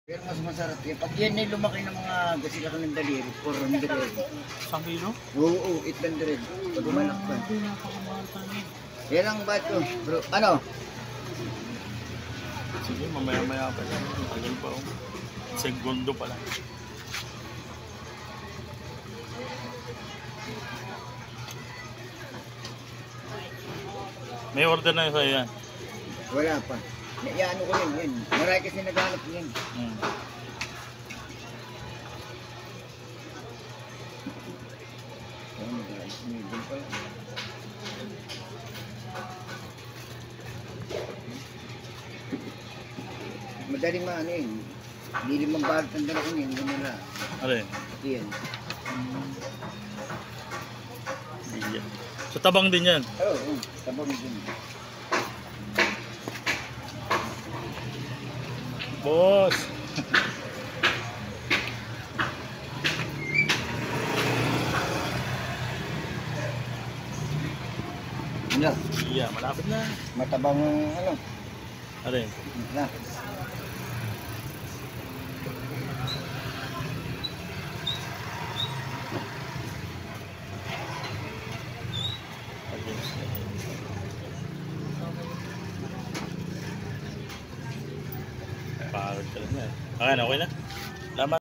Pero mas masarap yan. Pag yan ay lumaki ng mga gasila ka ng daliri, 400. 1 kilo? Oo, 800. Pag umanak pa. Hindi napakamahal tayo. Yan ang bat ko. Bro, ano? Sige, mamaya-maya pa yan. Tagal pa oh. Segundo pa lang. May order na sa'yo yan. Wala pa. Iano ko yun. Marami kasi naghanap yan. Oh, guys, medium pa lang. Madaling maano yun. Hindi limang balot ang dala ko yun. Hindi nila. Ano yun? Yan. Iya. So tabang din yan. Oo, tabang din. Boss! Ano? Iya, malapit na. Matabang ano? Ano yun? Na. Pagod ka lang yan. Okay na, okay na?